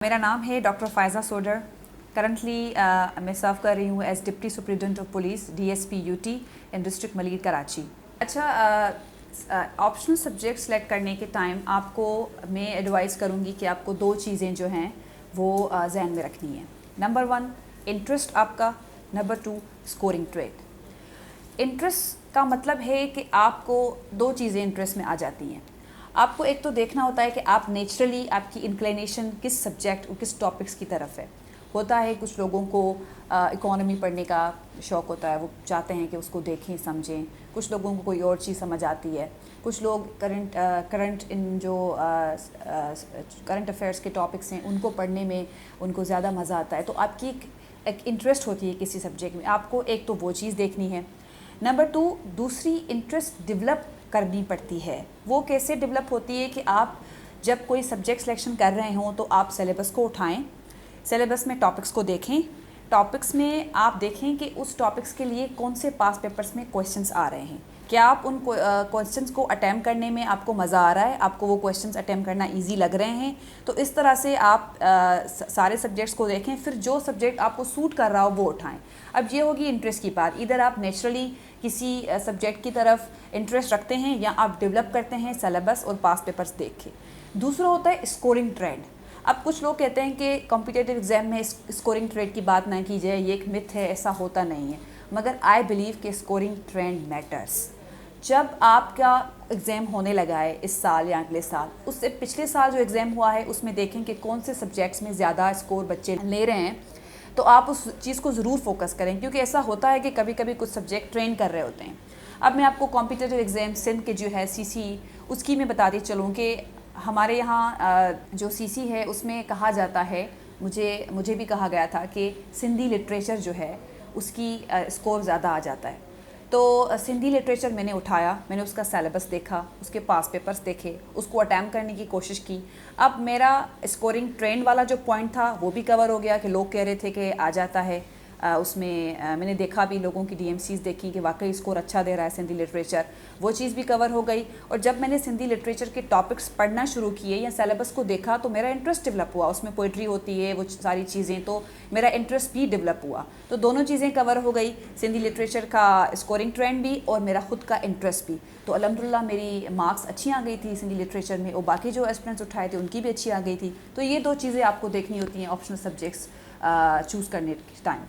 میرا نام ہے ڈاکٹر فائزہ سوڈر. کرنٹلی میں سرو کر رہی ہوں as deputy superintendent of police DSP/UT in district Malir Karachi. اچھا, آپشنل سبجیکٹ سلیکٹ کرنے کے ٹائم آپ کو میں ایڈوائز کروں گی کہ آپ کو دو چیزیں جو ہیں وہ ذہن میں رکھنی ہیں. نمبر 1 انٹرسٹ آپ کا, نمبر 2 اسکورنگ ٹریٹ. انٹرسٹ کا مطلب ہے کہ آپ کو دو چیزیں انٹرسٹ میں آ جاتی ہیں. آپ کو ایک تو دیکھنا ہوتا ہے کہ آپ نیچرلی آپ کی انکلینیشن کس سبجیکٹ اور کس ٹاپکس کی طرف ہے. ہوتا ہے کچھ لوگوں کو اکانومی پڑھنے کا شوق ہوتا ہے, وہ چاہتے ہیں کہ اس کو دیکھیں سمجھیں. کچھ لوگوں کو کوئی اور چیز سمجھ آتی ہے. کچھ لوگ کرنٹ افیئرس کے ٹاپکس ہیں ان کو پڑھنے میں ان کو زیادہ مزہ آتا ہے. تو آپ کی ایک انٹرسٹ ہوتی ہے کسی سبجیکٹ میں, آپ کو ایک تو وہ چیز دیکھنی ہے. نمبر 2 دوسری انٹرسٹ ڈیولپ کرنی پڑتی ہے. وہ کیسے ڈیولپ ہوتی ہے کہ آپ جب کوئی سبجیکٹ سلیکشن کر رہے ہوں تو آپ سلیبس کو اٹھائیں, سلیبس میں ٹاپکس کو دیکھیں, ٹاپکس میں آپ دیکھیں کہ اس ٹاپکس کے لیے کون سے پاس پیپرس میں کویشچنس آ رہے ہیں. کیا آپ ان کویشچنس کو اٹیمپٹ کرنے میں آپ کو مزہ آ رہا ہے, آپ کو وہ کویشچنس اٹیمپٹ کرنا ایزی لگ رہے ہیں. تو اس طرح سے آپ سارے سبجیکٹس کو دیکھیں, پھر جو سبجیکٹ آپ کو سوٹ کر رہا ہو وہ اٹھائیں. اب یہ ہوگی انٹرسٹ کی بات. ادھر آپ نیچرلی کسی سبجیکٹ کی طرف انٹرسٹ رکھتے ہیں یا آپ ڈیولپ کرتے ہیں سلیبس اور پاس پیپرس دیکھ کے. دوسرا ہوتا ہے اسکورنگ ٹرینڈ. اب کچھ لوگ کہتے ہیں کہ کمپٹیٹیو ایگزام میں اسکورنگ ٹرینڈ کی بات نہ کی جائے, یہ ایک متھ ہے, ایسا ہوتا نہیں ہے. مگر آئی بلیو کہ اسکورنگ ٹرینڈ میٹرس. جب آپ کا ایگزام ہونے لگا ہے اس سال یا اگلے سال, اس سے پچھلے سال جو ایگزام ہوا ہے اس میں دیکھیں کہ کون سے سبجیکٹس میں زیادہ اسکور بچے لے رہے ہیں, تو آپ اس چیز کو ضرور فوکس کریں. کیونکہ ایسا ہوتا ہے کہ کبھی کبھی کچھ سبجیکٹ ٹرین کر رہے ہوتے ہیں. اب میں آپ کو کمپٹیٹیو ایگزام سندھ کے جو ہے CC اس کی میں بتاتی چلوں کہ ہمارے یہاں جو CC ہے اس میں کہا جاتا ہے, مجھے بھی کہا گیا تھا کہ سندھی لٹریچر جو ہے اس کی اسکور زیادہ آ جاتا ہے. تو سندھی لٹریچر میں نے اٹھایا, میں نے اس کا سیلیبس دیکھا, اس کے پاس پیپرس دیکھے, اس کو اٹیمپٹ کرنے کی کوشش کی. اب میرا اسکورنگ ٹرینڈ والا جو پوائنٹ تھا وہ بھی کور ہو گیا کہ لوگ کہہ رہے تھے کہ آ جاتا ہے. اس میں نے دیکھا بھی, لوگوں کی DMCs دیکھی کہ واقعی اسکور اچھا دے رہا ہے سندھی لٹریچر, وہ چیز بھی کور ہو گئی. اور جب میں نے سندھی لٹریچر کے ٹاپکس پڑھنا شروع کیے یا سیلیبس کو دیکھا تو میرا انٹرسٹ ڈیولپ ہوا. اس میں پوئٹری ہوتی ہے, وہ ساری چیزیں, تو میرا انٹرسٹ بھی ڈیولپ ہوا. تو دونوں چیزیں کور ہو گئی, سندھی لٹریچر کا اسکورنگ ٹرینڈ بھی اور میرا خود کا انٹرسٹ بھی. تو الحمدللہ میری مارکس اچھی آ گئی تھی سندھی لٹریچر میں, اور باقی جو اسپرنٹس اٹھائے تھے ان کی بھی اچھی آ گئی تھی. تو یہ دو چیزیں آپ کو دیکھنی ہوتی ہیں آپشنل سبجیکٹس چوز کرنے کے ٹائم.